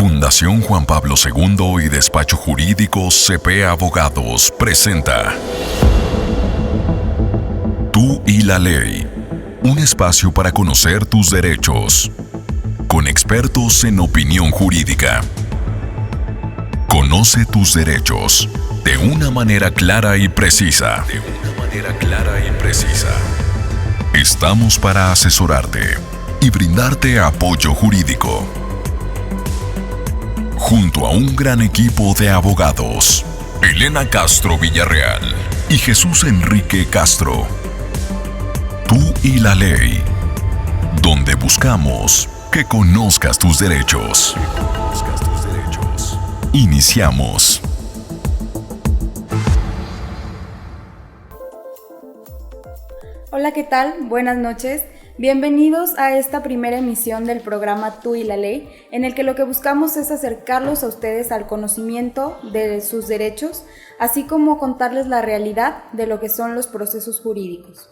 Fundación Juan Pablo II y Despacho Jurídico CP Abogados presenta Tú y la Ley, un espacio para conocer tus derechos, con expertos en opinión jurídica. Conoce tus derechos de una manera clara y precisa. Estamos para asesorarte y brindarte apoyo jurídico. Junto a un gran equipo de abogados, Elena Castro Villarreal y Jesús Enrique Castro. Tú y la Ley, donde buscamos que conozcas tus derechos. Iniciamos. Hola, ¿qué tal? Buenas noches. Bienvenidos a esta primera emisión del programa Tú y la Ley, en el que lo que buscamos es acercarlos a ustedes al conocimiento de sus derechos, así como contarles la realidad de lo que son los procesos jurídicos.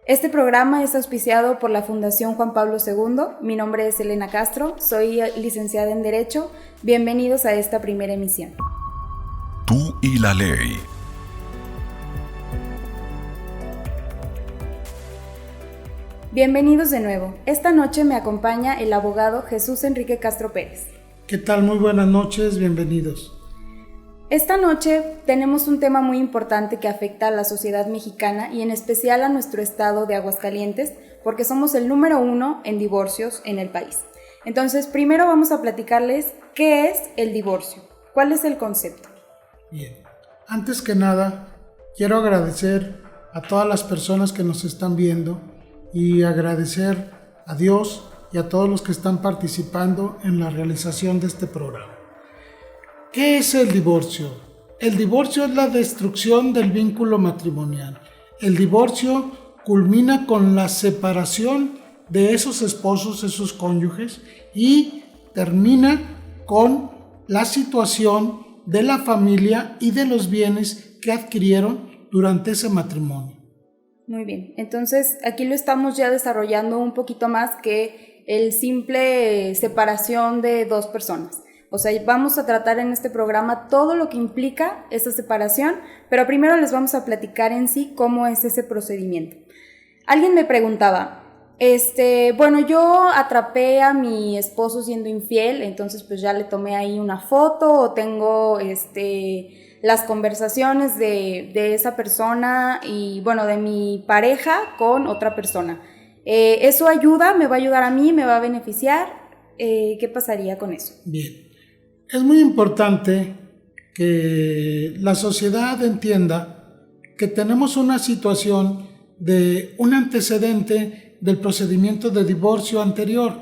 Este programa es auspiciado por la Fundación Juan Pablo II. Mi nombre es Elena Castro, soy licenciada en Derecho. Bienvenidos a esta primera emisión. Tú y la Ley. Bienvenidos de nuevo. Esta noche me acompaña el abogado Jesús Enrique Castro Pérez. ¿Qué tal? Muy buenas noches, bienvenidos. Esta noche tenemos un tema muy importante que afecta a la sociedad mexicana y en especial a nuestro estado de Aguascalientes, porque somos el número 1 en divorcios en el país. Entonces, primero vamos a platicarles qué es el divorcio, cuál es el concepto. Bien, antes que nada, quiero agradecer a todas las personas que nos están viendo y agradecer a Dios y a todos los que están participando en la realización de este programa. ¿Qué es el divorcio? El divorcio es la destrucción del vínculo matrimonial. El divorcio culmina con la separación de esos esposos, esos cónyuges, y termina con la situación de la familia y de los bienes que adquirieron durante ese matrimonio. Muy bien, entonces aquí lo estamos ya desarrollando un poquito más que el simple separación de dos personas. O sea, vamos a tratar en este programa todo lo que implica esa separación, pero primero les vamos a platicar en sí cómo es ese procedimiento. Alguien me preguntaba, bueno, yo atrapé a mi esposo siendo infiel, entonces pues ya le tomé ahí una foto o tengo las conversaciones de esa persona y bueno, de mi pareja con otra persona. ¿Eso ayuda? ¿Me va a ayudar a mí? ¿Me va a beneficiar? ¿Qué pasaría con eso? Bien. Es muy importante que la sociedad entienda que tenemos una situación de un antecedente del procedimiento de divorcio anterior.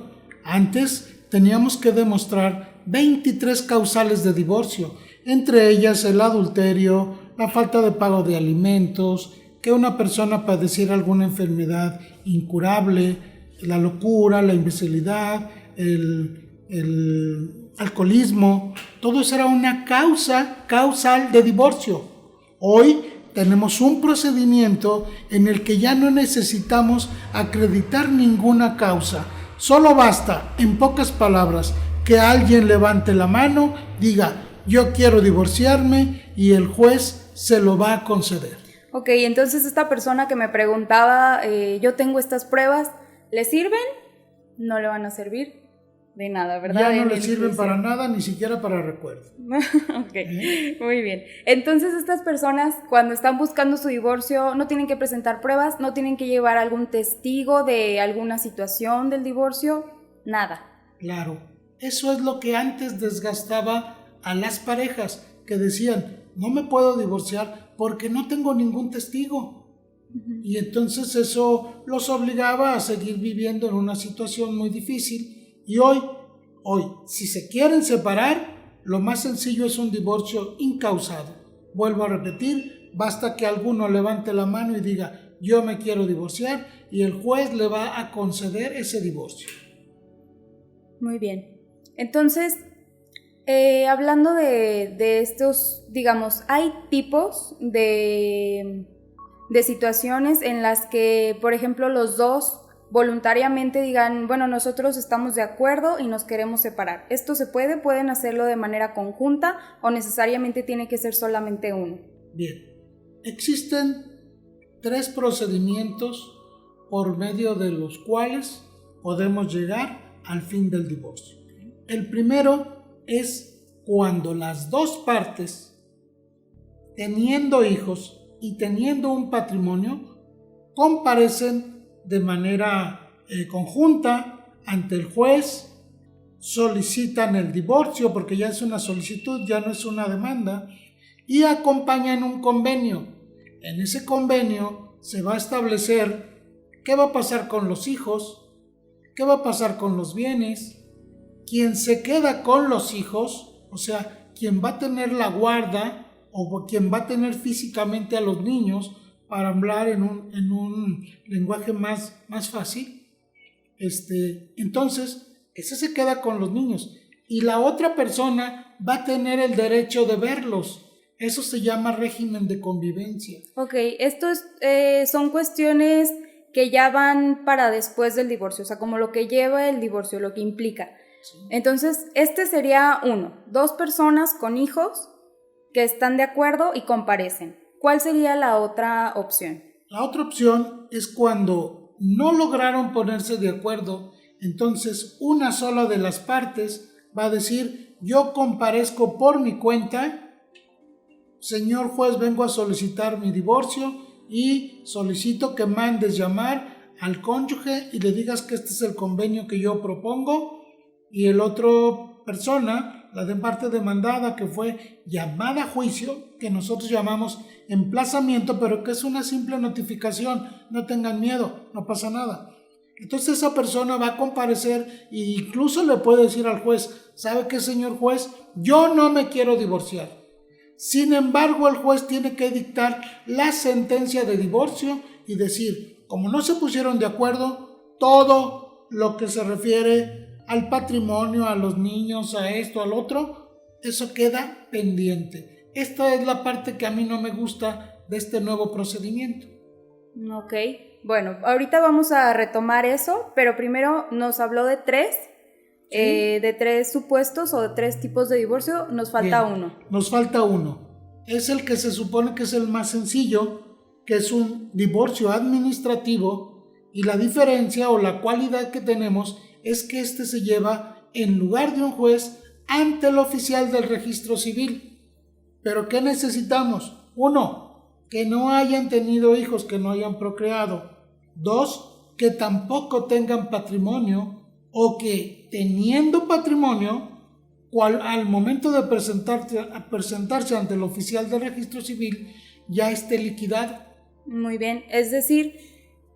Antes teníamos que demostrar 23 causales de divorcio, entre ellas el adulterio, la falta de pago de alimentos, que una persona padeciera alguna enfermedad incurable, la locura, la imbecilidad, el alcoholismo. Todo eso era una causal de divorcio. Hoy tenemos un procedimiento en el que ya no necesitamos acreditar ninguna causa. Solo basta, en pocas palabras, que alguien levante la mano, diga, yo quiero divorciarme, y el juez se lo va a conceder. Ok, entonces esta persona que me preguntaba, yo tengo estas pruebas, ¿le sirven? No le van a servir de nada, ¿verdad? Ya no le sirven para nada, ni siquiera para recuerdo. Ok, muy bien. Entonces estas personas cuando están buscando su divorcio no tienen que presentar pruebas, no tienen que llevar algún testigo de alguna situación del divorcio, nada. Claro, eso es lo que antes desgastaba a las parejas, que decían, no me puedo divorciar porque no tengo ningún testigo. Y entonces eso los obligaba a seguir viviendo en una situación muy difícil. Y hoy, si se quieren separar, lo más sencillo es un divorcio incausado. Vuelvo a repetir, basta que alguno levante la mano y diga, yo me quiero divorciar, y el juez le va a conceder ese divorcio. Muy bien. Entonces, hablando de estos, digamos, hay tipos de situaciones en las que, por ejemplo, los dos voluntariamente digan, bueno, nosotros estamos de acuerdo y nos queremos separar. ¿Esto se puede? ¿Pueden hacerlo de manera conjunta o necesariamente tiene que ser solamente uno? Bien, existen 3 procedimientos por medio de los cuales podemos llegar al fin del divorcio. El primero es cuando las dos partes, teniendo hijos y teniendo un patrimonio, comparecen de manera conjunta ante el juez, solicitan el divorcio porque ya es una solicitud, ya no es una demanda, y acompañan un convenio. En ese convenio se va a establecer qué va a pasar con los hijos, qué va a pasar con los bienes, quién se queda con los hijos, o sea, quién va a tener la guarda o quien va a tener físicamente a los niños, para hablar en un lenguaje más fácil. Entonces, ese se queda con los niños y la otra persona va a tener el derecho de verlos. Eso se llama régimen de convivencia. Ok, esto son cuestiones que ya van para después del divorcio, o sea, como lo que lleva el divorcio, lo que implica. Sí. Entonces, sería 1, 2 personas con hijos que están de acuerdo y comparecen. ¿Cuál sería la otra opción? La otra opción es cuando no lograron ponerse de acuerdo, entonces una sola de las partes va a decir, yo comparezco por mi cuenta, señor juez, vengo a solicitar mi divorcio y solicito que mandes llamar al cónyuge y le digas que este es el convenio que yo propongo, y el otro persona, la de parte demandada, que fue llamada a juicio, que nosotros llamamos emplazamiento, pero que es una simple notificación, no tengan miedo, no pasa nada. Entonces esa persona va a comparecer e incluso le puede decir al juez, ¿sabe qué, señor juez? Yo no me quiero divorciar. Sin embargo, el juez tiene que dictar la sentencia de divorcio y decir, como no se pusieron de acuerdo, todo lo que se refiere al patrimonio, a los niños, a esto, al otro, eso queda pendiente. Esta es la parte que a mí no me gusta de este nuevo procedimiento. Ok, bueno, ahorita vamos a retomar eso, pero primero nos habló de 3, ¿sí? De 3 supuestos o de 3 tipos de divorcio, nos falta uno. Nos falta uno. Es el que se supone que es el más sencillo, que es un divorcio administrativo, y la diferencia o la cualidad que tenemos es que se lleva en lugar de un juez ante el oficial del registro civil. ¿Pero qué necesitamos? 1, que no hayan tenido hijos, que no hayan procreado. 2, que tampoco tengan patrimonio o que teniendo patrimonio, al momento de presentarse ante el oficial del registro civil, ya esté liquidado. Muy bien, es decir,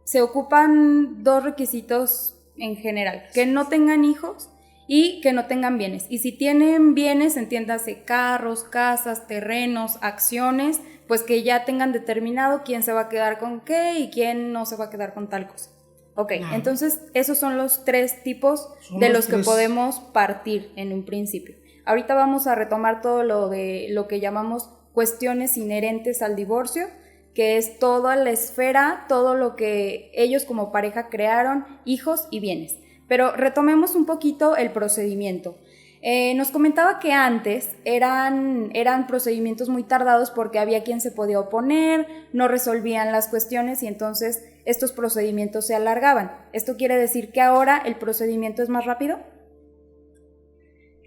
se ocupan 2 requisitos en general, que no tengan hijos y que no tengan bienes. Y si tienen bienes, entiéndase carros, casas, terrenos, acciones, pues que ya tengan determinado quién se va a quedar con qué y quién no se va a quedar con tal cosa. Ok, entonces esos son los 3 tipos de los que podemos partir en un principio. Ahorita vamos a retomar todo lo que llamamos cuestiones inherentes al divorcio, que es toda la esfera, todo lo que ellos como pareja crearon, hijos y bienes. Pero retomemos un poquito el procedimiento. Nos comentaba que antes eran procedimientos muy tardados porque había quien se podía oponer, no resolvían las cuestiones y entonces estos procedimientos se alargaban. ¿Esto quiere decir que ahora el procedimiento es más rápido?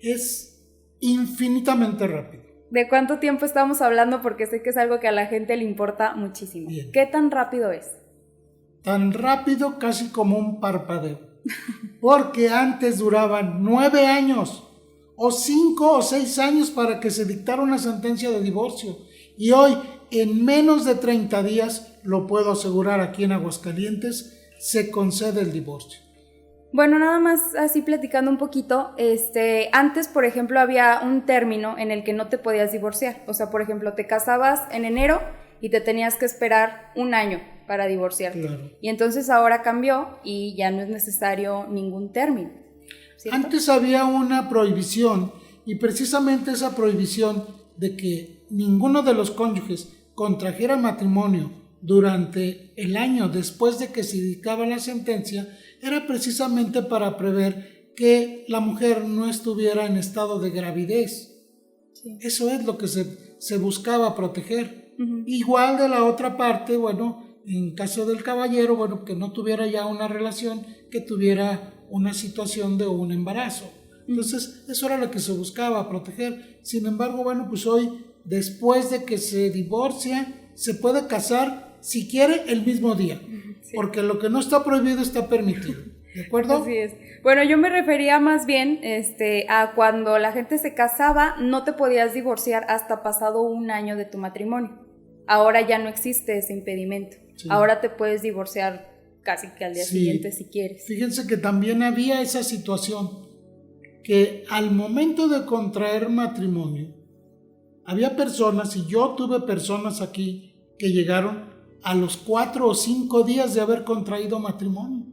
Es infinitamente rápido. ¿De cuánto tiempo estamos hablando? Porque sé que es algo que a la gente le importa muchísimo. Bien. ¿Qué tan rápido es? Tan rápido casi como un parpadeo. Porque antes duraban 9 años o 5 o 6 años para que se dictara una sentencia de divorcio. Y hoy, en menos de 30 días, lo puedo asegurar aquí en Aguascalientes, se concede el divorcio. Bueno, nada más así platicando un poquito, antes, por ejemplo, había un término en el que no te podías divorciar. O sea, por ejemplo, te casabas en enero y te tenías que esperar 1 año para divorciarte. Claro. Y entonces ahora cambió y ya no es necesario ningún término, ¿cierto? Antes había una prohibición y precisamente esa prohibición de que ninguno de los cónyuges contrajera matrimonio durante el año después de que se dictaba la sentencia era precisamente para prever que la mujer no estuviera en estado de gravidez. Sí. Eso es lo que se buscaba proteger. Igual de la otra parte, bueno, en caso del caballero, bueno, que no tuviera ya una relación, que tuviera una situación de un embarazo. Entonces, eso era lo que se buscaba, proteger. Sin embargo, bueno, pues hoy, después de que se divorcia, se puede casar, si quiere, el mismo día. Sí. Porque lo que no está prohibido está permitido. ¿De acuerdo? Así es. Bueno, yo me refería más bien a cuando la gente se casaba, no te podías divorciar hasta pasado un año de tu matrimonio. Ahora ya no existe ese impedimento. Sí. Ahora te puedes divorciar casi que al día siguiente si quieres. Fíjense que también había esa situación, que al momento de contraer matrimonio, había personas, y yo tuve personas aquí, que llegaron a los 4 o 5 días de haber contraído matrimonio.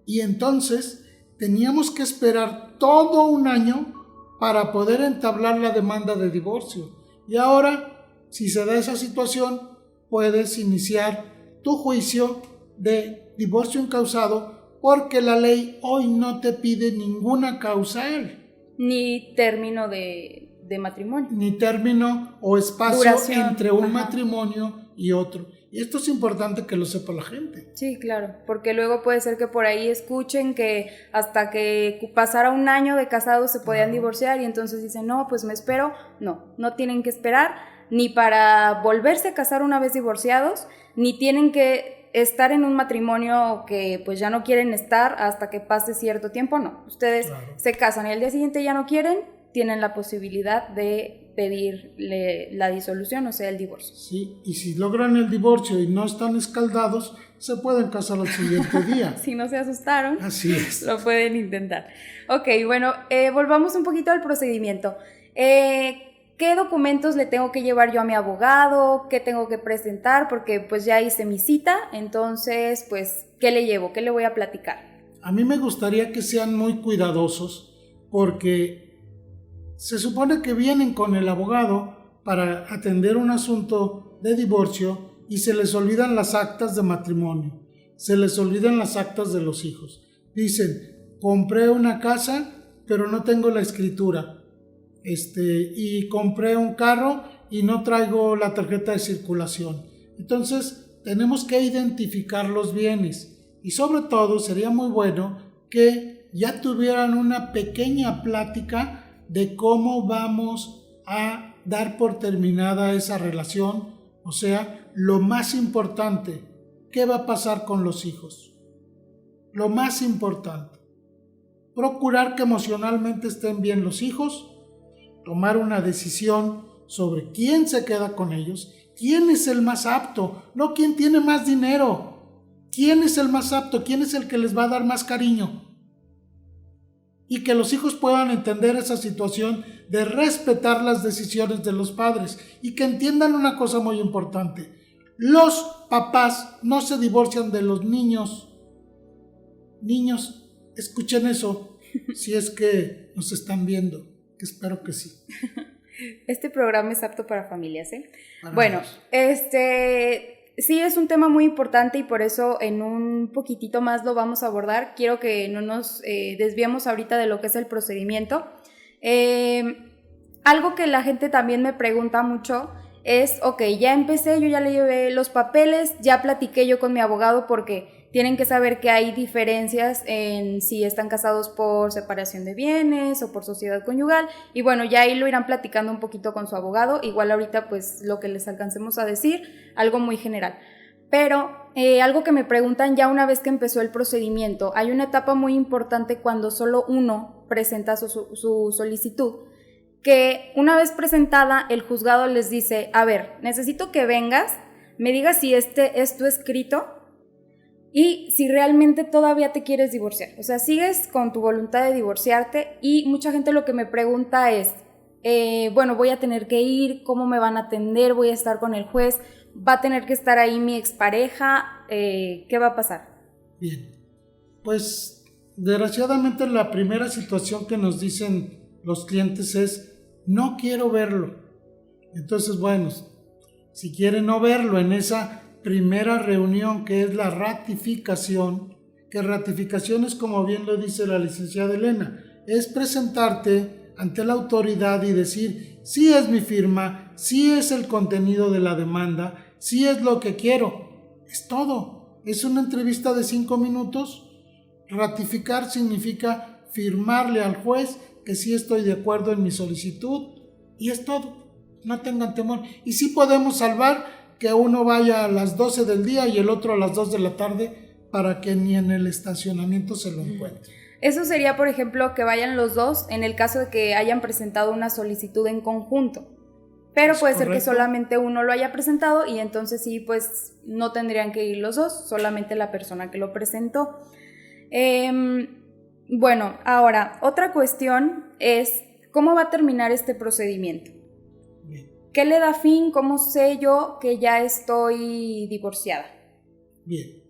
Y entonces teníamos que esperar todo un año para poder entablar la demanda de divorcio. Y ahora, si se da esa situación, puedes iniciar tu juicio de divorcio incausado, porque la ley hoy no te pide ninguna causal. Ni término de matrimonio. Ni término o espacio duración entre un matrimonio y otro. Y esto es importante que lo sepa la gente. Sí, claro, porque luego puede ser que por ahí escuchen que hasta que pasara un año de casados se podían divorciar y entonces dicen, no, pues me espero. No tienen que esperar ni para volverse a casar una vez divorciados, ni tienen que estar en un matrimonio que pues ya no quieren estar hasta que pase cierto tiempo, no. Ustedes se casan y al día siguiente ya no quieren, tienen la posibilidad de pedirle la disolución, o sea, el divorcio. Sí, y si logran el divorcio y no están escaldados, se pueden casar al siguiente día. Si no se asustaron, así es, lo pueden intentar. Ok, bueno, volvamos un poquito al procedimiento. ¿Qué documentos le tengo que llevar yo a mi abogado? ¿Qué tengo que presentar? Porque pues ya hice mi cita, entonces pues, ¿qué le llevo? ¿Qué le voy a platicar? A mí me gustaría que sean muy cuidadosos, porque se supone que vienen con el abogado para atender un asunto de divorcio y se les olvidan las actas de matrimonio, se les olvidan las actas de los hijos. Dicen, compré una casa, pero no tengo la escritura. Y compré un carro y no traigo la tarjeta de circulación. Entonces, tenemos que identificar los bienes y sobre todo sería muy bueno que ya tuvieran una pequeña plática de cómo vamos a dar por terminada esa relación, o sea, lo más importante, ¿qué va a pasar con los hijos? Lo más importante, procurar que emocionalmente estén bien los hijos, tomar una decisión sobre quién se queda con ellos, quién es el más apto, no quién tiene más dinero, quién es el más apto, quién es el que les va a dar más cariño. Y que los hijos puedan entender esa situación de respetar las decisiones de los padres y que entiendan una cosa muy importante. Los papás no se divorcian de los niños. Niños, escuchen eso, si es que nos están viendo. Espero que sí. Este programa es apto para familias, ¿eh? Bueno, sí es un tema muy importante y por eso en un poquitito más lo vamos a abordar. Quiero que no nos desviemos ahorita de lo que es el procedimiento. Algo que la gente también me pregunta mucho es, ok, ya empecé, yo ya le llevé los papeles, ya platiqué yo con mi abogado porque tienen que saber que hay diferencias en si están casados por separación de bienes o por sociedad conyugal y bueno, ya ahí lo irán platicando un poquito con su abogado, igual ahorita pues lo que les alcancemos a decir, algo muy general. Pero algo que me preguntan ya una vez que empezó el procedimiento, hay una etapa muy importante cuando solo uno presenta su solicitud, que una vez presentada el juzgado les dice, a ver, necesito que vengas, me digas si es tu escrito, y si realmente todavía te quieres divorciar, o sea, sigues con tu voluntad de divorciarte y mucha gente lo que me pregunta es, bueno, voy a tener que ir, ¿cómo me van a atender? Voy a estar con el juez, ¿va a tener que estar ahí mi expareja? ¿Qué va a pasar? Bien, pues desgraciadamente la primera situación que nos dicen los clientes es, no quiero verlo. Entonces, bueno, si quiere no verlo en esa primera reunión, que es la ratificación, que ratificación es, como bien lo dice la licenciada Elena, es presentarte ante la autoridad y decir, sí es mi firma, sí es el contenido de la demanda, sí es lo que quiero, es todo. Es una entrevista de 5 minutos. Ratificar significa firmarle al juez que sí estoy de acuerdo en mi solicitud, y es todo. No tengan temor. Y sí podemos salvar que uno vaya a las 12 del día y el otro a las 2 de la tarde para que ni en el estacionamiento se lo encuentre. Eso sería, por ejemplo, que vayan los dos en el caso de que hayan presentado una solicitud en conjunto. Pero puede ser que solamente uno lo haya presentado y entonces sí, pues no tendrían que ir los dos, solamente la persona que lo presentó. Bueno, ahora, otra cuestión es cómo va a terminar este procedimiento. Bien. ¿Qué le da fin? ¿Cómo sé yo que ya estoy divorciada? Bien,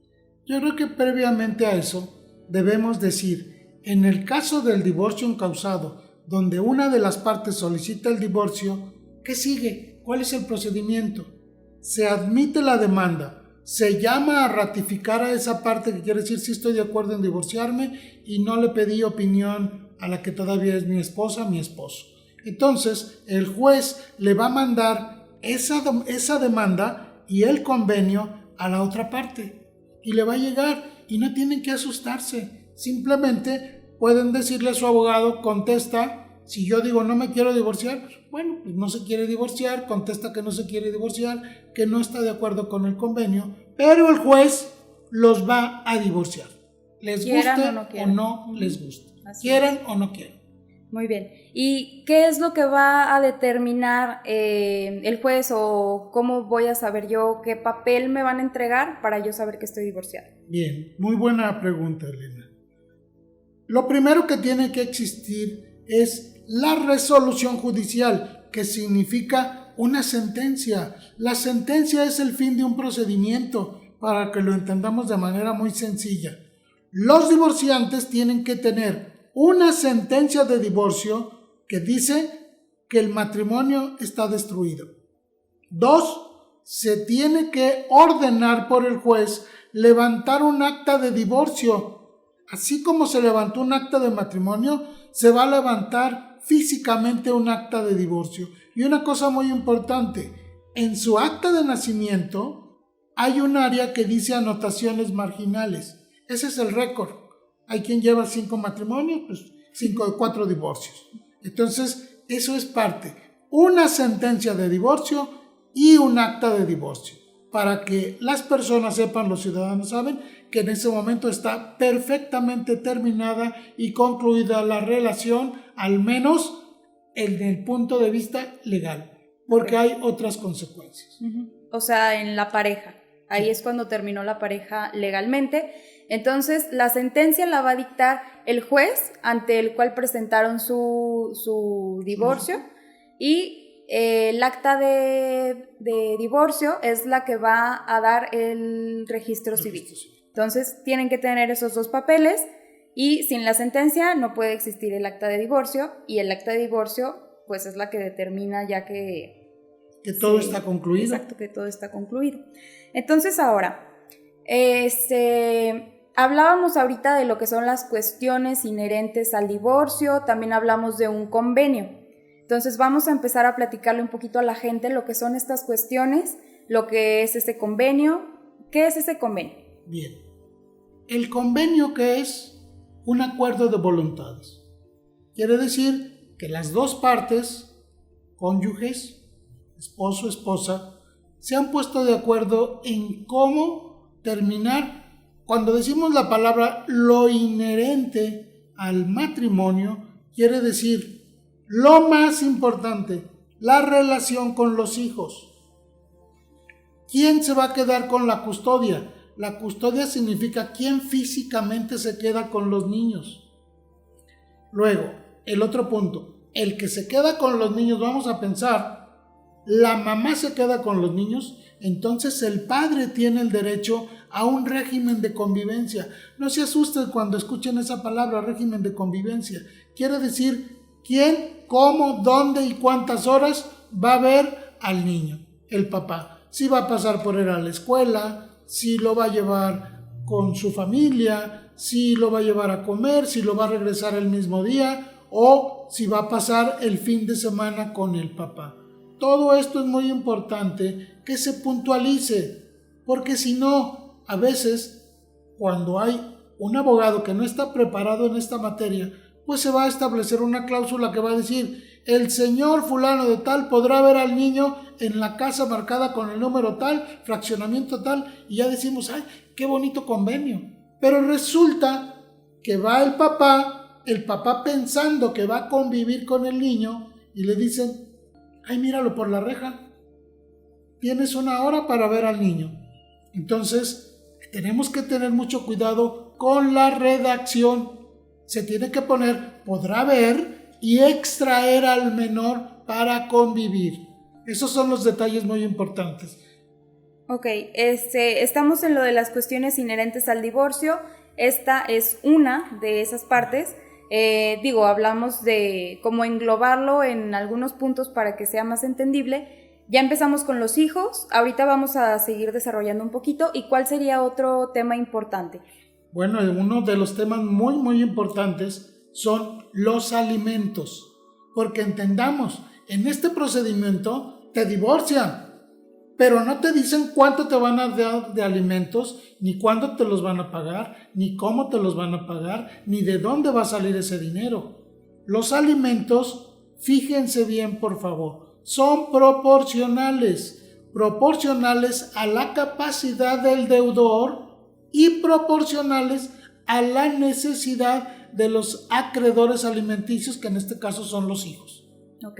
yo creo que previamente a eso debemos decir, en el caso del divorcio incausado, donde una de las partes solicita el divorcio, ¿qué sigue? ¿Cuál es el procedimiento? Se admite la demanda, se llama a ratificar a esa parte, que quiere decir si estoy de acuerdo en divorciarme y no le pedí opinión a la que todavía es mi esposa, mi esposo. Entonces, el juez le va a mandar esa demanda y el convenio a la otra parte y le va a llegar, y no tienen que asustarse. Simplemente pueden decirle a su abogado, contesta. Si yo digo no me quiero divorciar, bueno, pues no se quiere divorciar, contesta que no se quiere divorciar, que no está de acuerdo con el convenio, pero el juez los va a divorciar. Les guste o no les guste. Quieran o no quieran. Muy bien. ¿Y qué es lo que va a determinar el juez, o cómo voy a saber yo qué papel me van a entregar para yo saber que estoy divorciada? Bien, muy buena pregunta, Elena. Lo primero que tiene que existir es la resolución judicial, que significa una sentencia. La sentencia es el fin de un procedimiento, para que lo entendamos de manera muy sencilla. Los divorciantes tienen que tener una sentencia de divorcio que dice que el matrimonio está destruido. 2, se tiene que ordenar por el juez levantar un acta de divorcio. Así como se levantó un acta de matrimonio, se va a levantar físicamente un acta de divorcio. Y una cosa muy importante, en su acta de nacimiento hay un área que dice anotaciones marginales. Ese es el récord. Hay quien lleva 5 matrimonios, pues 4 divorcios. Entonces, eso es parte. Una sentencia de divorcio y un acta de divorcio, para que las personas sepan, los ciudadanos saben, que en ese momento está perfectamente terminada y concluida la relación, al menos en el punto de vista legal, porque hay otras consecuencias. O sea, en la pareja. Ahí es cuando terminó la pareja legalmente. Entonces, la sentencia la va a dictar el juez ante el cual presentaron su divorcio, y el acta de divorcio es la que va a dar el registro civil. Entonces, tienen que tener esos 2 papeles, y sin la sentencia no puede existir el acta de divorcio, y el acta de divorcio pues es la que determina ya que todo está concluido. Exacto, que todo está concluido. Entonces, ahora, hablábamos ahorita de lo que son las cuestiones inherentes al divorcio, también hablamos de un convenio. Entonces vamos a empezar a platicarle un poquito a la gente lo que son estas cuestiones, lo que es este convenio. ¿Qué es ese convenio? Bien, el convenio, que es un acuerdo de voluntades, quiere decir que las 2 partes, cónyuges, esposo, esposa, se han puesto de acuerdo en cómo terminar. Cuando decimos la palabra lo inherente al matrimonio, quiere decir lo más importante, la relación con los hijos. ¿Quién se va a quedar con la custodia? La custodia significa quién físicamente se queda con los niños. Luego, el otro punto, el que se queda con los niños, vamos a pensar, la mamá se queda con los niños, entonces el padre tiene el derecho a un régimen de convivencia. No se asusten cuando escuchen esa palabra, régimen de convivencia. Quiere decir quién, cómo, dónde y cuántas horas va a ver al niño, el papá. si va a pasar por él a la escuela, si lo va a llevar con su familia, si lo va a llevar a comer, si lo va a regresar el mismo día o si va a pasar el fin de semana con el papá. Todo esto es muy importante que se puntualice, porque si no, a veces cuando hay un abogado que no está preparado en esta materia, pues se va a establecer una cláusula que va a decir: el señor fulano de tal podrá ver al niño en la casa marcada con el número tal, fraccionamiento tal, y ya decimos: ¡ay, qué bonito convenio! Pero resulta que va el papá pensando que va a convivir con el niño y le dicen: ¡ay, míralo por la reja! Tienes 1 hora para ver al niño. Entonces, tenemos que tener mucho cuidado con la redacción. Se tiene que poner podrá ver y extraer al menor para convivir. Esos son los detalles muy importantes. Ok, estamos en lo de las cuestiones inherentes al divorcio. Esta es una de esas partes. Hablamos de cómo englobarlo en algunos puntos para que sea más entendible. Ya empezamos con los hijos, ahorita vamos a seguir desarrollando un poquito. ¿Y cuál sería otro tema importante? Bueno, uno de los temas muy, muy importantes son los alimentos, porque entendamos, en este procedimiento te divorcian, pero no te dicen cuánto te van a dar de alimentos, ni cuándo te los van a pagar, ni cómo te los van a pagar, ni de dónde va a salir ese dinero. Los alimentos, fíjense bien por favor, son proporcionales a la capacidad del deudor y proporcionales a la necesidad de los acreedores alimenticios, que en este caso son los hijos. Ok.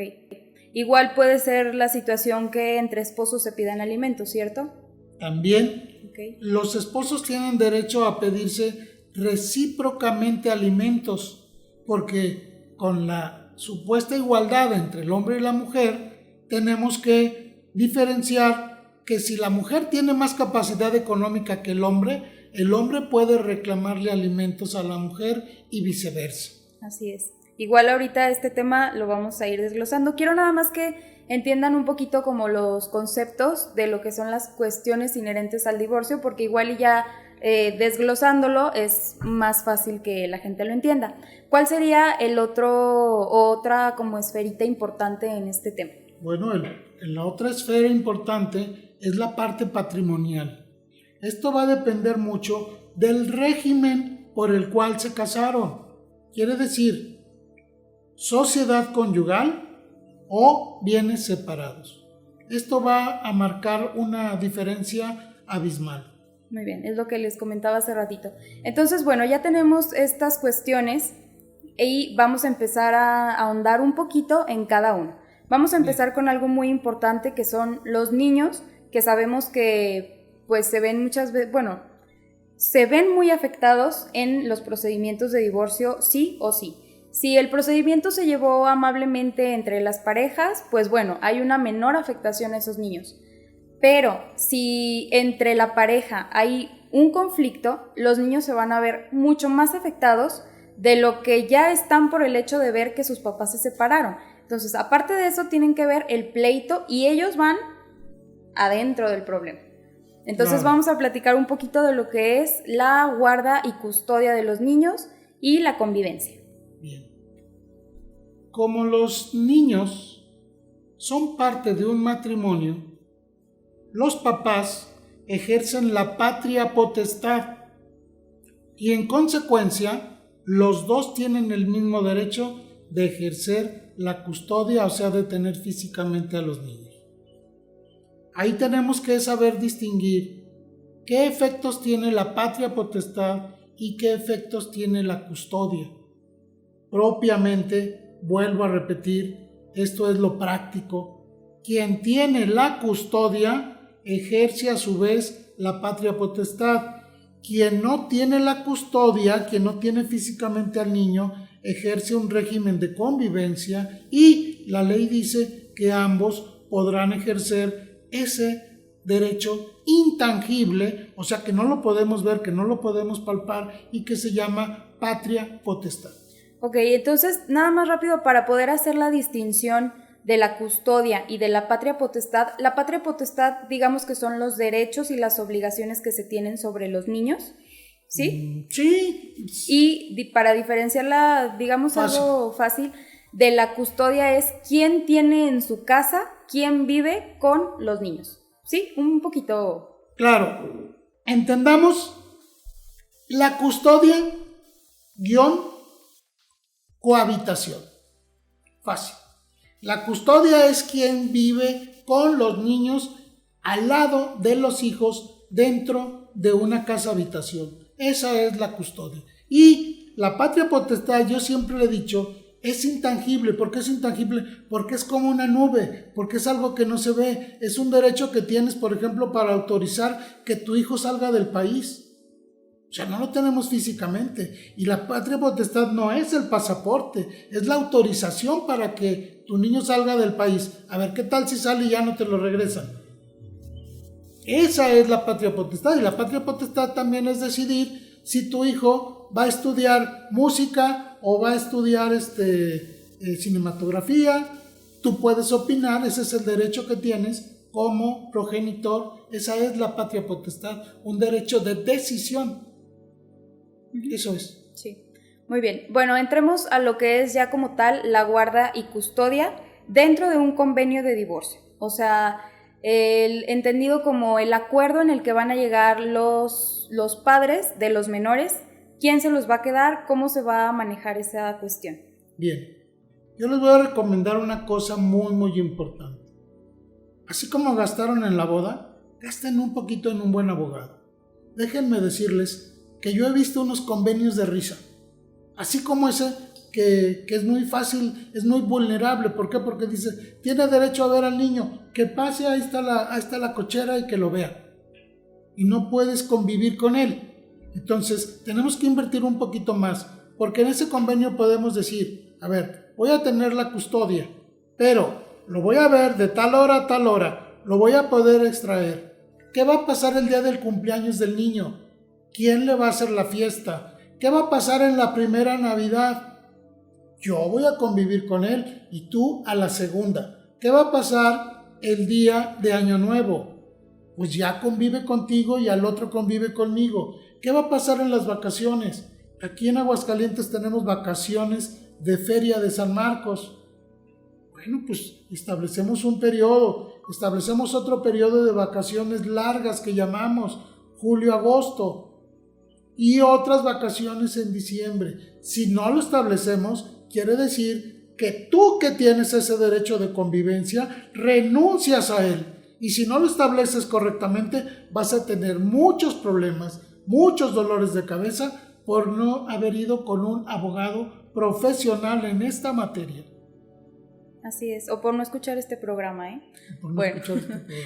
Igual puede ser la situación que entre esposos se pidan alimentos, ¿cierto? También, los esposos tienen derecho a pedirse recíprocamente alimentos, porque con la supuesta igualdad entre el hombre y la mujer, tenemos que diferenciar que si la mujer tiene más capacidad económica que el hombre puede reclamarle alimentos a la mujer y viceversa. Así es. Igual ahorita este tema lo vamos a ir desglosando. Quiero nada más que entiendan un poquito como los conceptos de lo que son las cuestiones inherentes al divorcio, porque igual ya desglosándolo es más fácil que la gente lo entienda. ¿Cuál sería otra como esferita importante en este tema? Bueno, la otra esfera importante es la parte patrimonial. Esto va a depender mucho del régimen por el cual se casaron. Quiere decir, sociedad conyugal o bienes separados. Esto va a marcar una diferencia abismal. Muy bien, es lo que les comentaba hace ratito. Entonces, bueno, ya tenemos estas cuestiones y vamos a empezar a ahondar un poquito en cada una. Vamos a empezar con algo muy importante, que son los niños, que sabemos que pues se ven muchas veces, se ven muy afectados en los procedimientos de divorcio, sí o sí. Si el procedimiento se llevó amablemente entre las parejas, pues bueno, hay una menor afectación a esos niños. Pero si entre la pareja hay un conflicto, los niños se van a ver mucho más afectados de lo que ya están por el hecho de ver que sus papás se separaron. Entonces, aparte de eso, tienen que ver el pleito y ellos van adentro del problema. Entonces vamos a platicar un poquito de lo que es la guarda y custodia de los niños y la convivencia. Bien. Como los niños son parte de un matrimonio, los papás ejercen la patria potestad y en consecuencia los dos tienen el mismo derecho de ejercer la custodia, o sea, de tener físicamente a los niños. Ahí tenemos que saber distinguir qué efectos tiene la patria potestad y qué efectos tiene la custodia. Propiamente, vuelvo a repetir, esto es lo práctico. Quien tiene la custodia ejerce a su vez la patria potestad. Quien no tiene la custodia, quien no tiene físicamente al niño, ejerce un régimen de convivencia y la ley dice que ambos podrán ejercer ese derecho intangible, o sea que no lo podemos ver, que no lo podemos palpar y que se llama patria potestad. Ok, entonces nada más rápido para poder hacer la distinción de la custodia y de la patria potestad digamos que son los derechos y las obligaciones que se tienen sobre los niños, ¿sí? Sí. Y para diferenciarla, digamos algo fácil, de la custodia es quién tiene en su casa, quién vive con los niños, ¿sí? Un poquito... Claro, entendamos la custodia cohabitación. Fácil. La custodia es quien vive con los niños al lado de los hijos dentro de una casa habitación. Esa es la custodia. Y la patria potestad, yo siempre le he dicho, es intangible. ¿Por qué es intangible? Porque es como una nube, porque es algo que no se ve. Es un derecho que tienes, por ejemplo, para autorizar que tu hijo salga del país. O sea, no lo tenemos físicamente. Y la patria potestad no es el pasaporte, es la autorización para que tu niño salga del país. A ver, ¿qué tal si sale y ya no te lo regresan? Esa es la patria potestad. Y la patria potestad también es decidir si tu hijo va a estudiar música o va a estudiar cinematografía. Tú puedes opinar, ese es el derecho que tienes como progenitor. Esa es la patria potestad, un derecho de decisión. Eso es. Sí, muy bien. Bueno, entremos a lo que es ya como tal la guarda y custodia dentro de un convenio de divorcio. O sea, entendido como el acuerdo en el que van a llegar los padres de los menores, quién se los va a quedar, cómo se va a manejar esa cuestión. Bien, yo les voy a recomendar una cosa muy, muy importante. Así como gastaron en la boda, gasten un poquito en un buen abogado. Déjenme decirles que yo he visto unos convenios de risa, así como ese que es muy fácil, es muy vulnerable. ¿Por qué? Porque dice, tiene derecho a ver al niño, que pase, ahí está la cochera y que lo vea. Y no puedes convivir con él. Entonces, tenemos que invertir un poquito más, porque en ese convenio podemos decir, a ver, voy a tener la custodia, pero lo voy a ver de tal hora a tal hora, lo voy a poder extraer. ¿Qué va a pasar el día del cumpleaños del niño? ¿Quién le va a hacer la fiesta? ¿Qué va a pasar en la primera Navidad? Yo voy a convivir con él y tú a la segunda. ¿Qué va a pasar el día de Año Nuevo? Pues ya convive contigo y al otro convive conmigo. ¿Qué va a pasar en las vacaciones? Aquí en Aguascalientes tenemos vacaciones de Feria de San Marcos. Bueno, pues establecemos un periodo, establecemos otro periodo de vacaciones largas que llamamos julio-agosto. Y otras vacaciones en diciembre. Si no lo establecemos, quiere decir que tú que tienes ese derecho de convivencia, renuncias a él. Y si no lo estableces correctamente, vas a tener muchos problemas, muchos dolores de cabeza por no haber ido con un abogado profesional en esta materia. Así es, o por no escuchar este programa, ¿eh? Bueno,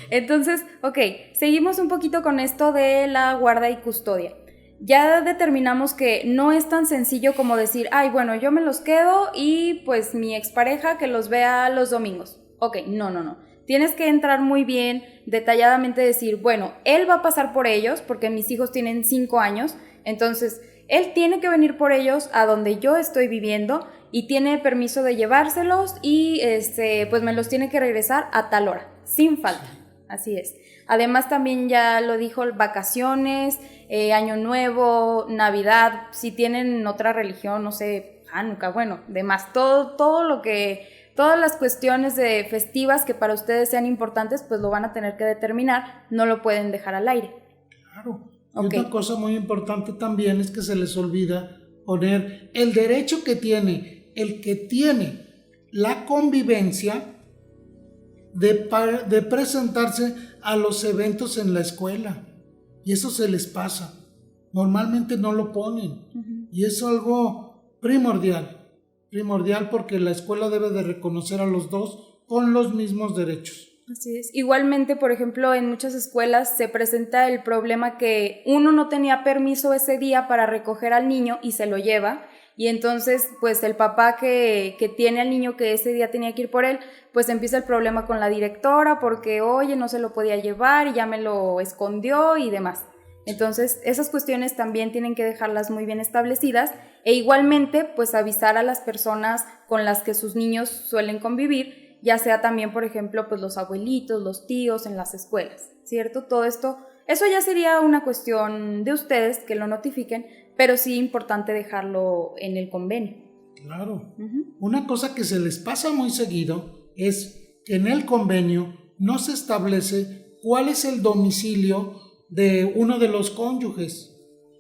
entonces, ok, seguimos un poquito con esto de la guarda y custodia. Ya determinamos que no es tan sencillo como decir, ay, bueno, yo me los quedo y pues mi expareja que los vea los domingos. Ok, no. Tienes que entrar muy bien, detalladamente decir, bueno, él va a pasar por ellos porque mis hijos tienen 5 años, entonces él tiene que venir por ellos a donde yo estoy viviendo y tiene permiso de llevárselos y pues me los tiene que regresar a tal hora, sin falta. Así es. Además también ya lo dijo, vacaciones, Año Nuevo, Navidad, si tienen otra religión, no sé, Hanukkah, bueno, demás, todo lo que, todas las cuestiones de festivas que para ustedes sean importantes, pues lo van a tener que determinar, no lo pueden dejar al aire. Claro. Y otra cosa muy importante también es que se les olvida poner el derecho que tiene el que tiene la convivencia de presentarse a los eventos en la escuela, y eso se les pasa, normalmente no lo ponen. Y es algo primordial porque la escuela debe de reconocer a los dos con los mismos derechos. Así es. Igualmente, por ejemplo, en muchas escuelas se presenta el problema que uno no tenía permiso ese día para recoger al niño y se lo lleva. Y entonces, pues el papá que tiene al niño que ese día tenía que ir por él, pues empieza el problema con la directora porque, oye, no se lo podía llevar y ya me lo escondió y demás. Entonces, esas cuestiones también tienen que dejarlas muy bien establecidas e igualmente, pues avisar a las personas con las que sus niños suelen convivir ya sea también, por ejemplo, pues los abuelitos, los tíos en las escuelas, ¿cierto? Todo esto, eso ya sería una cuestión de ustedes que lo notifiquen, pero sí importante dejarlo en el convenio. Claro. Una cosa que se les pasa muy seguido es que en el convenio no se establece cuál es el domicilio de uno de los cónyuges.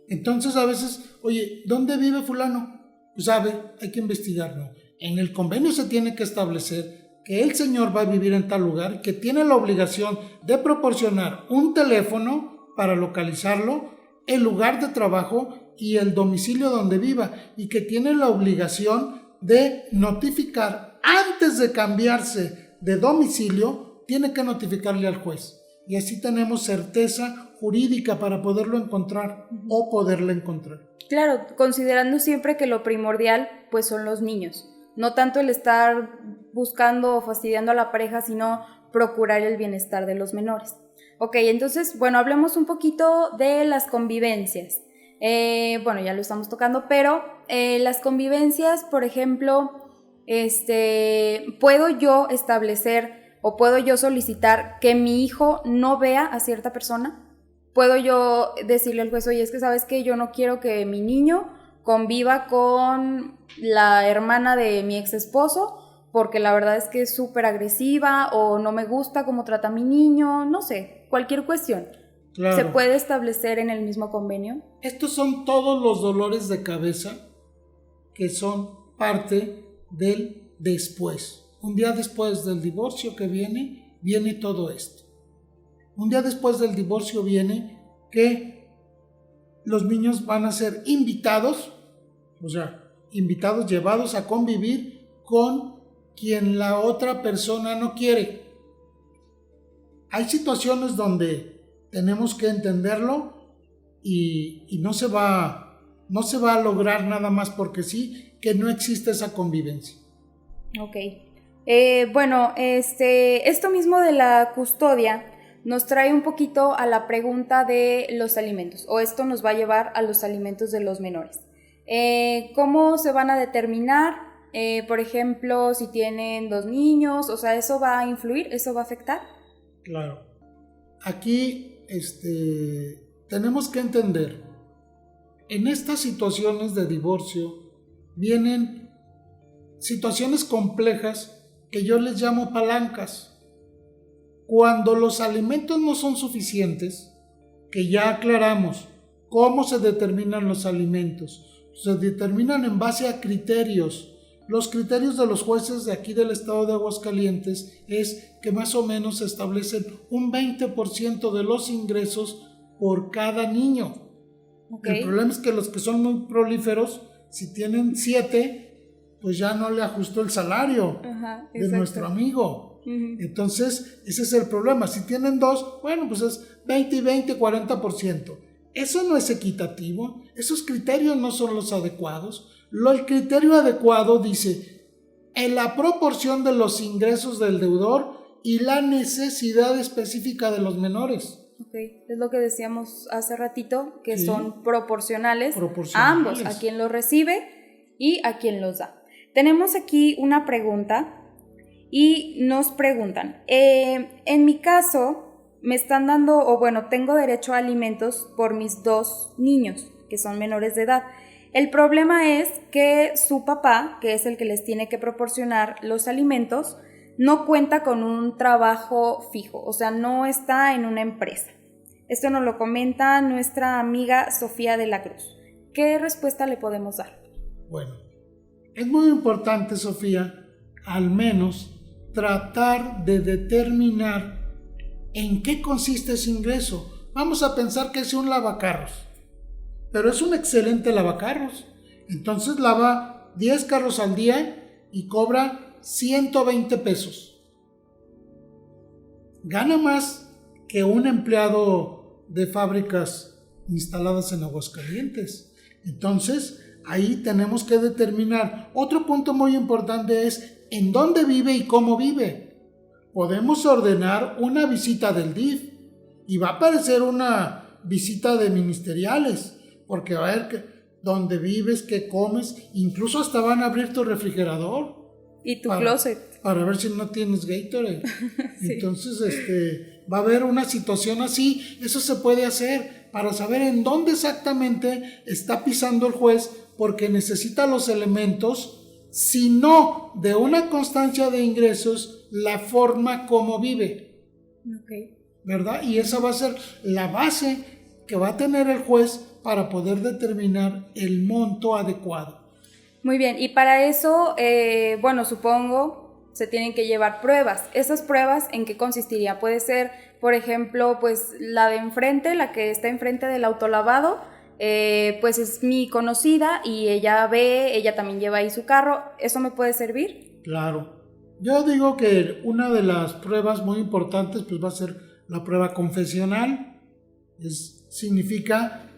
Entonces a veces, oye, ¿dónde vive fulano? Pues sabe, hay que investigarlo. En el convenio se tiene que establecer que el señor va a vivir en tal lugar y que tiene la obligación de proporcionar un teléfono para localizarlo, el lugar de trabajo y el domicilio donde viva, y que tiene la obligación de notificar antes de cambiarse de domicilio, tiene que notificarle al juez. Y así tenemos certeza jurídica para poderlo encontrar o poderla encontrar. Claro, considerando siempre que lo primordial pues son los niños, no tanto el estar buscando o fastidiando a la pareja, sino procurar el bienestar de los menores. Ok, entonces, bueno, hablemos un poquito de las convivencias. Bueno, ya lo estamos tocando, pero las convivencias, por ejemplo, ¿puedo yo establecer o puedo yo solicitar que mi hijo no vea a cierta persona? ¿Puedo yo decirle al juez, oye, es que sabes que yo no quiero que mi niño conviva con la hermana de mi ex esposo porque la verdad es que es súper agresiva o no me gusta cómo trata a mi niño? No sé, cualquier cuestión. Claro. ¿Se puede establecer en el mismo convenio? Estos son todos los dolores de cabeza que son parte del después. Un día después del divorcio que viene todo esto. Un día después del divorcio viene que los niños van a ser invitados, llevados a convivir con quien la otra persona no quiere. Hay situaciones donde tenemos que entenderlo y no se va a lograr nada más porque sí, que no existe esa convivencia. Ok. Bueno, esto mismo de la custodia nos trae un poquito a la pregunta de los alimentos, o esto nos va a llevar a los alimentos de los menores. ¿Cómo se van a determinar? Por ejemplo, si tienen 2 niños, o sea, ¿eso va a influir? ¿Eso va a afectar? Claro. Aquí tenemos que entender, en estas situaciones de divorcio vienen situaciones complejas que yo les llamo palancas. Cuando los alimentos no son suficientes, que ya aclaramos cómo se determinan los alimentos, se determinan en base a criterios. Los criterios de los jueces de aquí del estado de Aguascalientes es que más o menos se establecen un 20% de los ingresos por cada niño. Okay. El problema es que los que son muy prolíferos, si tienen 7, pues ya no le ajustó el salario de nuestro amigo. Entonces, ese es el problema. Si tienen 2, bueno, pues es 20 y 20, 40%. Eso no es equitativo. Esos criterios no son los adecuados. El criterio adecuado dice en la proporción de los ingresos del deudor y la necesidad específica de los menores. Ok, es lo que decíamos hace ratito, que sí, son proporcionales a ambos, a quien los recibe y a quien los da. Tenemos aquí una pregunta y nos preguntan, en mi caso me están dando, o bueno, tengo derecho a alimentos por mis 2 niños que son menores de edad. El problema es que su papá, que es el que les tiene que proporcionar los alimentos, no cuenta con un trabajo fijo, o sea, no está en una empresa. Esto nos lo comenta nuestra amiga Sofía de la Cruz. ¿Qué respuesta le podemos dar? Bueno, es muy importante, Sofía, al menos tratar de determinar en qué consiste ese ingreso. Vamos a pensar que es un lavacarros, pero es un excelente lavacarros. Entonces lava 10 carros al día y cobra 120 pesos. Gana más que un empleado de fábricas instaladas en Aguascalientes. Entonces, ahí tenemos que determinar. Otro punto muy importante es en dónde vive y cómo vive. Podemos ordenar una visita del DIF y va a aparecer una visita de ministeriales, porque va a ver dónde vives, qué comes, incluso hasta van a abrir tu refrigerador. Y tu closet. Para ver si no tienes Gatorade. Sí. Entonces, va a haber una situación así. Eso se puede hacer para saber en dónde exactamente está pisando el juez, porque necesita los elementos, sino de una constancia de ingresos, la forma como vive. Okay. ¿Verdad? Y esa va a ser la base que va a tener el juez para poder determinar el monto adecuado. Muy bien, y para eso, bueno, supongo se tienen que llevar pruebas. ¿Esas pruebas en qué consistiría? Puede ser, por ejemplo, pues la de enfrente, la que está enfrente del autolavado, pues es mi conocida y ella también lleva ahí su carro. ¿Eso me puede servir? Claro. Yo digo que una de las pruebas muy importantes pues va a ser la prueba confesional. Significa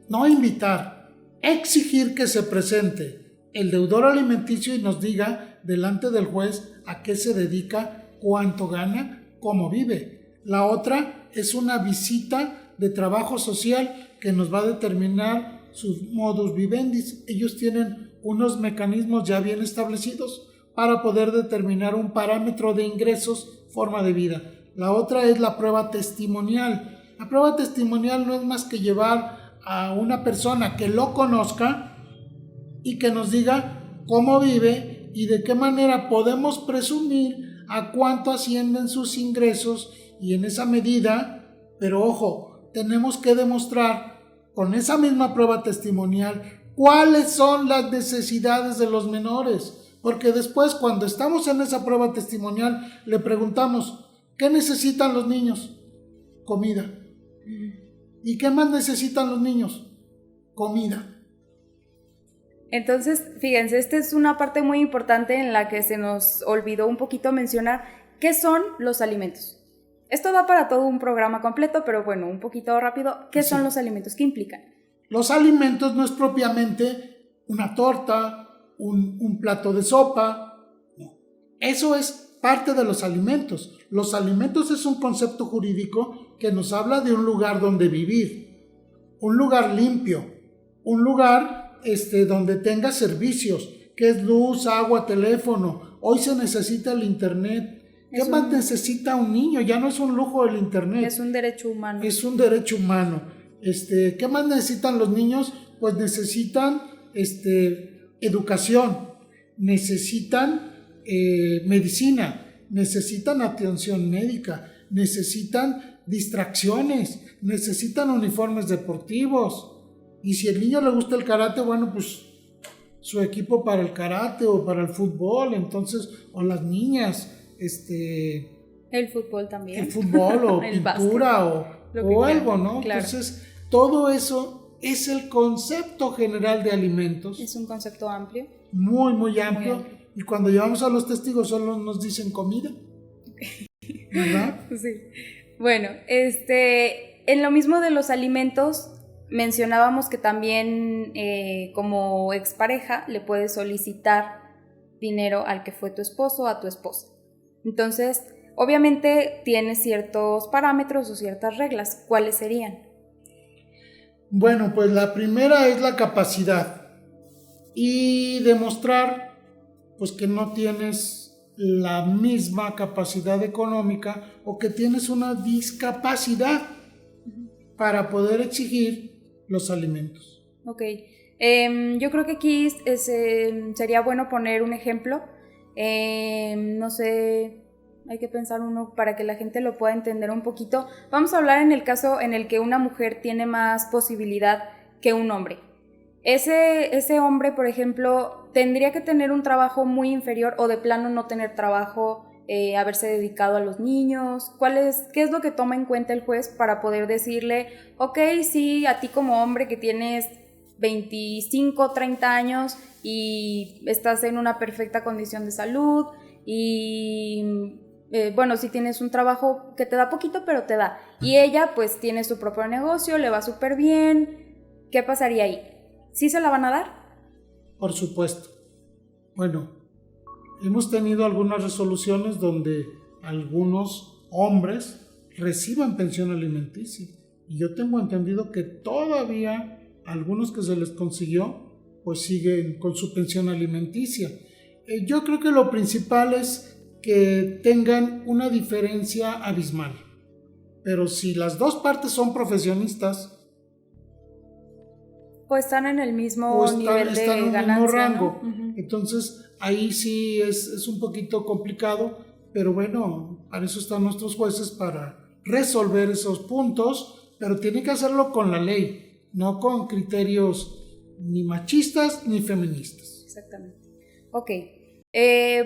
no invitar, exigir que se presente el deudor alimenticio y nos diga delante del juez a qué se dedica, cuánto gana, cómo vive. La otra es una visita de trabajo social que nos va a determinar sus modus vivendi. Ellos tienen unos mecanismos ya bien establecidos para poder determinar un parámetro de ingresos, forma de vida. La otra es la prueba testimonial. La prueba testimonial no es más que llevar a una persona que lo conozca y que nos diga cómo vive y de qué manera podemos presumir a cuánto ascienden sus ingresos, y en esa medida, pero ojo, tenemos que demostrar con esa misma prueba testimonial cuáles son las necesidades de los menores, porque después cuando estamos en esa prueba testimonial le preguntamos, ¿qué necesitan los niños? Comida. ¿Y qué más necesitan los niños? Comida. Entonces, fíjense, esta es una parte muy importante en la que se nos olvidó un poquito mencionar qué son los alimentos. Esto da para todo un programa completo, pero bueno, un poquito rápido. ¿Qué son los alimentos? ¿Qué implican? Los alimentos no es propiamente una torta, un plato de sopa. No. Eso es parte de los alimentos. Los alimentos es un concepto jurídico que nos habla de un lugar donde vivir, un lugar limpio, un lugar donde tenga servicios, que es luz, agua, teléfono. Hoy se necesita el internet. ¿Qué más necesita un niño? Ya no es un lujo el internet. Es un derecho humano. Es un derecho humano. ¿Qué más necesitan los niños? Pues necesitan educación, necesitan medicina, necesitan atención médica, necesitan distracciones, necesitan uniformes deportivos. Y si al niño le gusta el karate, bueno, pues su equipo para el karate o para el fútbol, entonces, o las niñas, el fútbol también. El fútbol o pintura o algo, ¿no? Claro. Entonces, todo eso es el concepto general de alimentos. Es un concepto amplio. Muy, muy amplio. Muy amplio. Y cuando llevamos a los testigos solo nos dicen comida. ¿Verdad? Sí. Bueno, en lo mismo de los alimentos, mencionábamos que también como expareja le puedes solicitar dinero al que fue tu esposo o a tu esposa. Entonces, obviamente tiene ciertos parámetros o ciertas reglas. ¿Cuáles serían? Bueno, pues la primera es la capacidad y demostrar pues que no tienes la misma capacidad económica o que tienes una discapacidad para poder exigir los alimentos. Ok, yo creo que aquí sería bueno poner un ejemplo. No sé, hay que pensar uno para que la gente lo pueda entender un poquito. Vamos a hablar en el caso en el que una mujer tiene más posibilidad que un hombre. Ese hombre, por ejemplo, tendría que tener un trabajo muy inferior o de plano no tener trabajo, haberse dedicado a los niños. ¿Qué es lo que toma en cuenta el juez para poder decirle, ok, sí, a ti como hombre que tienes 25, 30 años y estás en una perfecta condición de salud y bueno, sí tienes un trabajo que te da poquito, pero te da, y ella pues tiene su propio negocio, le va súper bien, ¿qué pasaría ahí? ¿Sí se la van a dar? Por supuesto. Bueno, hemos tenido algunas resoluciones donde algunos hombres reciban pensión alimenticia, y yo tengo entendido que todavía algunos que se les consiguió pues siguen con su pensión alimenticia. Yo creo que lo principal es que tengan una diferencia abismal. Pero si las dos partes son profesionistas, pues están en el mismo o nivel de están en un ganancia, mismo rango. ¿no? Uh-huh. Entonces ahí sí es un poquito complicado, pero bueno, para eso están nuestros jueces, para resolver esos puntos, pero tienen que hacerlo con la ley, no con criterios ni machistas ni feministas. Exactamente. Ok.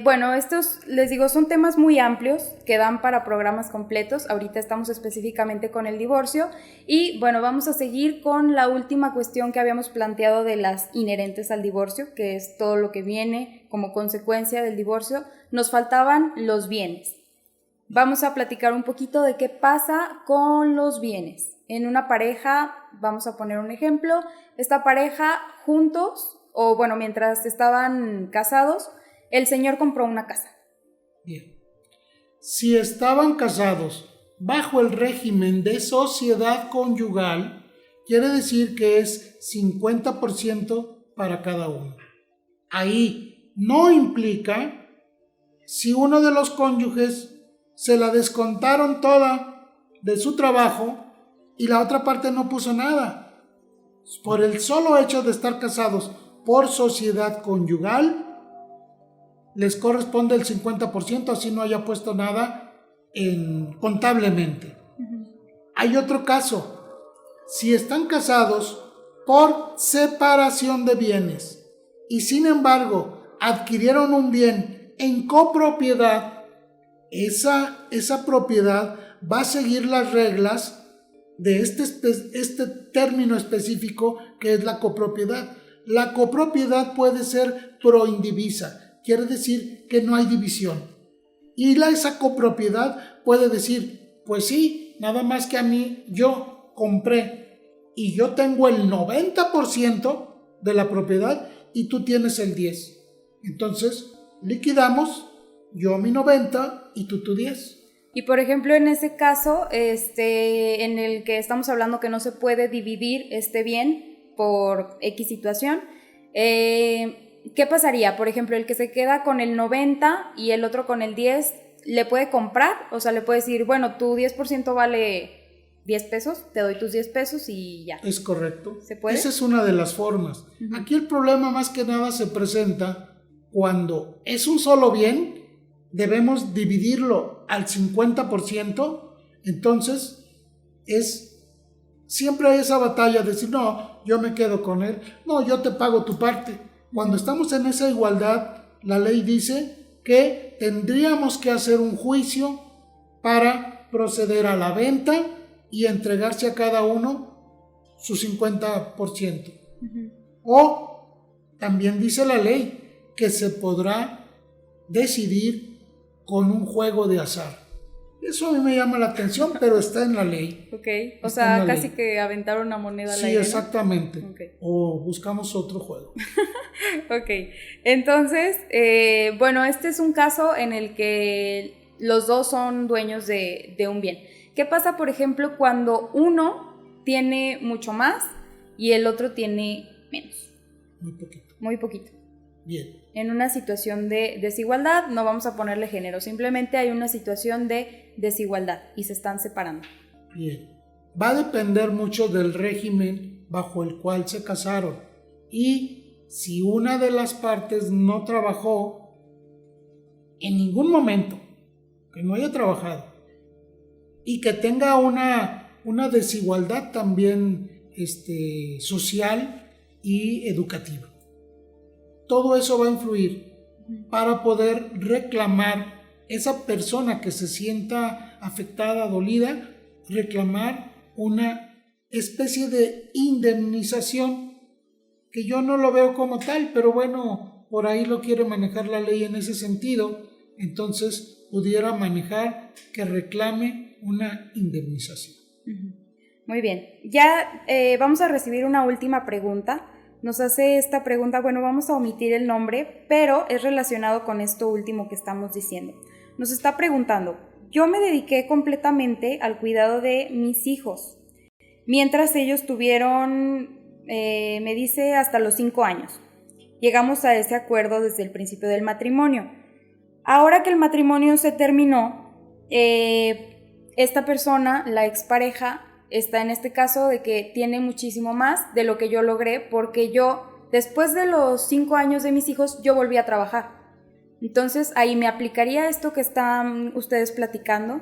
Bueno, estos, les digo, son temas muy amplios que dan para programas completos. Ahorita estamos específicamente con el divorcio y bueno, vamos a seguir con la última cuestión que habíamos planteado de las inherentes al divorcio, que es todo lo que viene como consecuencia del divorcio. Nos faltaban los bienes. Vamos a platicar un poquito de qué pasa con los bienes. En una pareja, vamos a poner un ejemplo, esta pareja juntos, o bueno, mientras estaban casados, el señor compró una casa. Bien. Si estaban casados bajo el régimen de sociedad conyugal, quiere decir que es 50% para cada uno. Ahí no implica si uno de los cónyuges se la descontaron toda de su trabajo y la otra parte no puso nada. Por el solo hecho de estar casados por sociedad conyugal, les corresponde el 50%, así no haya puesto nada contablemente. Hay otro caso. Si están casados por separación de bienes y sin embargo adquirieron un bien en copropiedad, esa propiedad va a seguir las reglas de este término específico que es la copropiedad. La copropiedad puede ser proindivisa, quiere decir que no hay división. Y esa copropiedad puede decir, pues sí, nada más que a mí yo compré y yo tengo el 90% de la propiedad y tú tienes el 10%. Entonces, liquidamos, yo mi 90% y tú tu 10%. Y por ejemplo, en ese caso, en el que estamos hablando que no se puede dividir este bien por X situación, ¿qué pasaría? Por ejemplo, el que se queda con el 90 y el otro con el 10, ¿le puede comprar? O sea, le puede decir, bueno, tu 10% vale 10 pesos, te doy tus 10 pesos y ya. Es correcto. ¿Se puede? Esa es una de las formas. Uh-huh. Aquí el problema más que nada se presenta cuando es un solo bien, debemos dividirlo al 50%, entonces siempre hay esa batalla de decir, no, yo me quedo con él, no, yo te pago tu parte. Cuando estamos en esa igualdad, la ley dice que tendríamos que hacer un juicio para proceder a la venta y entregarse a cada uno su 50%. Uh-huh. O también dice la ley que se podrá decidir con un juego de azar. Eso a mí me llama la atención, pero está en la ley. Ok, o sea, casi que aventaron una moneda al aire, ¿no? Sí, exactamente. Okay. O buscamos otro juego. Ok, entonces, bueno, este es un caso en el que los dos son dueños de un bien. ¿Qué pasa, por ejemplo, cuando uno tiene mucho más y el otro tiene menos? Muy poquito. Muy poquito. Bien. En una situación de desigualdad, no vamos a ponerle género, simplemente hay una situación de desigualdad y se están separando. Bien. Va a depender mucho del régimen bajo el cual se casaron y si una de las partes no trabajó en ningún momento, que no haya trabajado y que tenga una desigualdad también social y educativa. Todo eso va a influir para poder reclamar esa persona que se sienta afectada, dolida, reclamar una especie de indemnización que yo no lo veo como tal, pero bueno, por ahí lo quiere manejar la ley en ese sentido, entonces pudiera manejar que reclame una indemnización. Muy bien, ya vamos a recibir una última pregunta. Nos hace esta pregunta, bueno, vamos a omitir el nombre, pero es relacionado con esto último que estamos diciendo. Nos está preguntando, yo me dediqué completamente al cuidado de mis hijos, mientras ellos tuvieron, me dice, hasta los 5 años. llegamos a ese acuerdo desde el principio del matrimonio. Ahora que el matrimonio se terminó, esta persona, la expareja, está en este caso de que tiene muchísimo más de lo que yo logré, porque yo, después de los 5 años de mis hijos, yo volví a trabajar. Entonces, ahí me aplicaría esto que están ustedes platicando.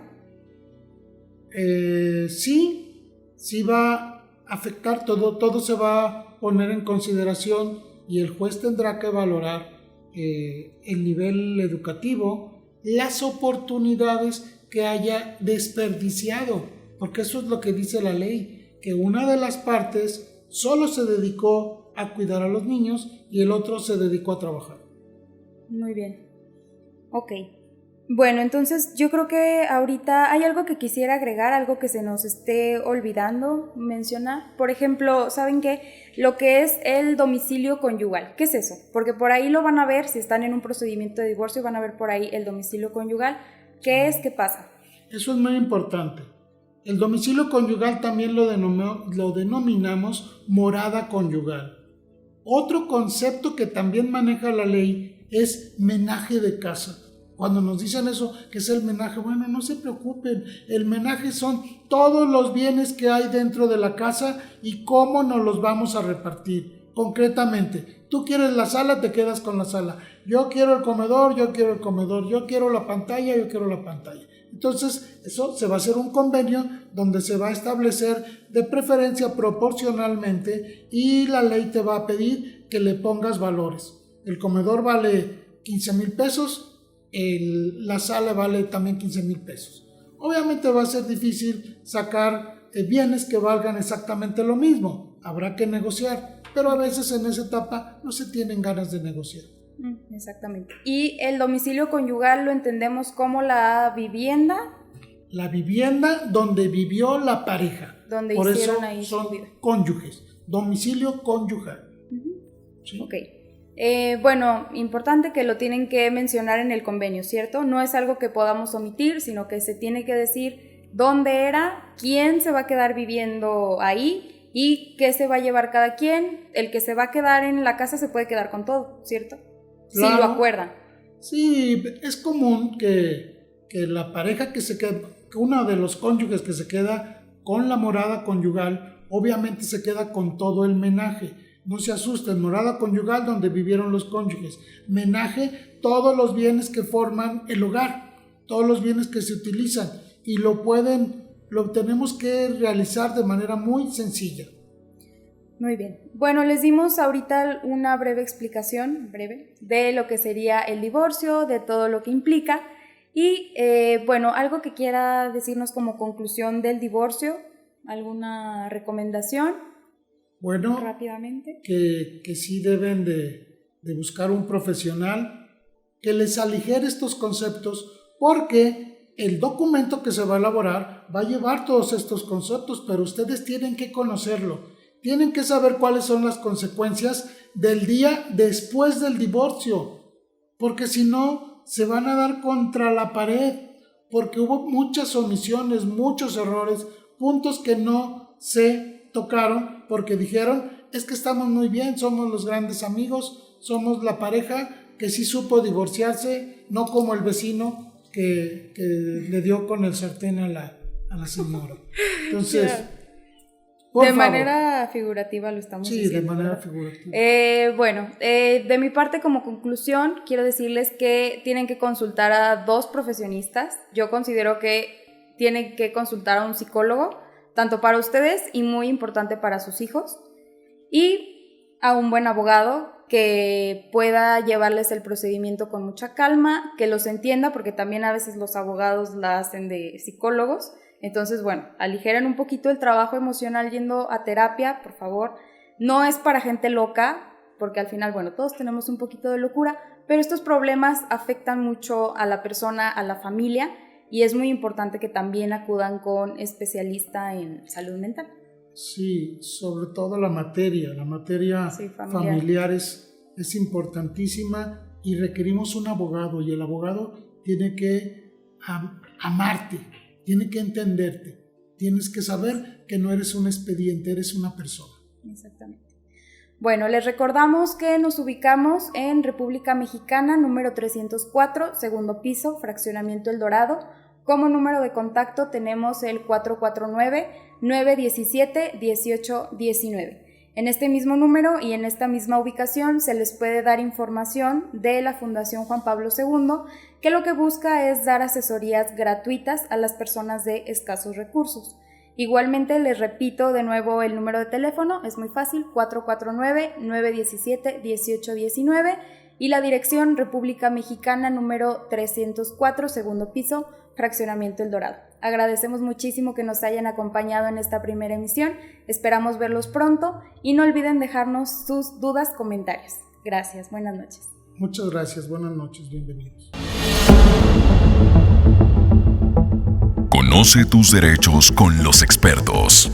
Sí va a afectar todo se va a poner en consideración y el juez tendrá que valorar el nivel educativo, las oportunidades que haya desperdiciado, porque eso es lo que dice la ley, que una de las partes solo se dedicó a cuidar a los niños y el otro se dedicó a trabajar. Muy bien. Ok. Bueno, entonces yo creo que ahorita hay algo que quisiera agregar, algo que se nos esté olvidando mencionar. Por ejemplo, ¿saben qué? Lo que es el domicilio conyugal. ¿Qué es eso? Porque por ahí lo van a ver, si están en un procedimiento de divorcio, van a ver por ahí el domicilio conyugal. ¿Qué es? ¿Qué pasa? Eso es muy importante. El domicilio conyugal también lo denominamos morada conyugal. Otro concepto que también maneja la ley es menaje de casa. Cuando nos dicen eso, que es el menaje, bueno, no se preocupen, el menaje son todos los bienes que hay dentro de la casa y cómo nos los vamos a repartir. Concretamente, tú quieres la sala, te quedas con la sala. Yo quiero el comedor, yo quiero el comedor. Yo quiero la pantalla, yo quiero la pantalla. Entonces, eso se va a hacer un convenio donde se va a establecer de preferencia proporcionalmente y la ley te va a pedir que le pongas valores. El comedor vale 15,000 pesos, la sala vale también 15,000 pesos. Obviamente va a ser difícil sacar bienes que valgan exactamente lo mismo. Habrá que negociar, pero a veces en esa etapa no se tienen ganas de negociar. Exactamente. ¿Y el domicilio conyugal lo entendemos como la vivienda? La vivienda donde vivió la pareja. Donde por hicieron eso ahí son su vida. cónyuges. Domicilio conyugal. ¿Sí? Ok. Bueno, importante que lo tienen que mencionar en el convenio, ¿cierto? No es algo que podamos omitir, sino que se tiene que decir dónde era, quién se va a quedar viviendo ahí y qué se va a llevar cada quien. El que se va a quedar en la casa se puede quedar con todo, ¿cierto? Claro. Si lo acuerdan. Sí, es común que la pareja que se queda, que uno de los cónyuges que se queda con la morada conyugal, obviamente se queda con todo el menaje. No se asusten, morada conyugal donde vivieron los cónyuges. Menaje, todos los bienes que forman el hogar, todos los bienes que se utilizan y lo tenemos que realizar de manera muy sencilla. Muy bien. Bueno, les dimos ahorita una breve explicación, de lo que sería el divorcio, de todo lo que implica. Y bueno, algo que quiera decirnos como conclusión del divorcio, ¿alguna recomendación? Bueno, rápidamente. Que sí deben de buscar un profesional que les aligere estos conceptos, porque el documento que se va a elaborar va a llevar todos estos conceptos, pero ustedes tienen que conocerlo. Tienen que saber cuáles son las consecuencias del día después del divorcio, porque si no, se van a dar contra la pared, porque hubo muchas omisiones, muchos errores, puntos que no se tocaron, porque dijeron, es que estamos muy bien, somos los grandes amigos, somos la pareja que sí supo divorciarse, no como el vecino que le dio con el sartén a la señora. Entonces... Yeah. De manera figurativa lo estamos diciendo. Sí, de manera figurativa. Bueno, de mi parte como conclusión, quiero decirles que tienen que consultar a 2 profesionistas. Yo considero que tienen que consultar a un psicólogo, tanto para ustedes y muy importante para sus hijos, y a un buen abogado que pueda llevarles el procedimiento con mucha calma, que los entienda, porque también a veces los abogados la hacen de psicólogos. Entonces, bueno, aligeren un poquito el trabajo emocional yendo a terapia, por favor. No es para gente loca, porque al final, bueno, todos tenemos un poquito de locura, pero estos problemas afectan mucho a la persona, a la familia, y es muy importante que también acudan con especialista en salud mental. Sí, sobre todo la materia sí, familiar es importantísima y requerimos un abogado, y el abogado tiene que amarte, tiene que entenderte, tienes que saber que no eres un expediente, eres una persona. Exactamente. Bueno, les recordamos que nos ubicamos en República Mexicana, número 304, segundo piso, Fraccionamiento El Dorado. Como número de contacto tenemos el 449-917-1819. En este mismo número y en esta misma ubicación se les puede dar información de la Fundación Juan Pablo II, que lo que busca es dar asesorías gratuitas a las personas de escasos recursos. Igualmente les repito de nuevo el número de teléfono, es muy fácil, 449-917-1819 y la dirección República Mexicana número 304, segundo piso, Fraccionamiento El Dorado. Agradecemos muchísimo que nos hayan acompañado en esta primera emisión, esperamos verlos pronto y no olviden dejarnos sus dudas, comentarios. Gracias, buenas noches. Muchas gracias, buenas noches, bienvenidos. Conoce tus derechos con los expertos.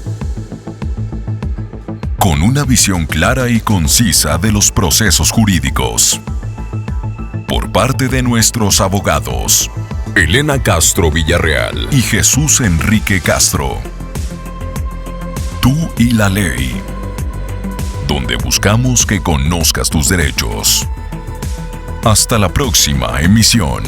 Con una visión clara y concisa de los procesos jurídicos. Por parte de nuestros abogados, Elena Castro Villarreal y Jesús Enrique Castro. Tú y la ley. Donde buscamos que conozcas tus derechos. Hasta la próxima emisión.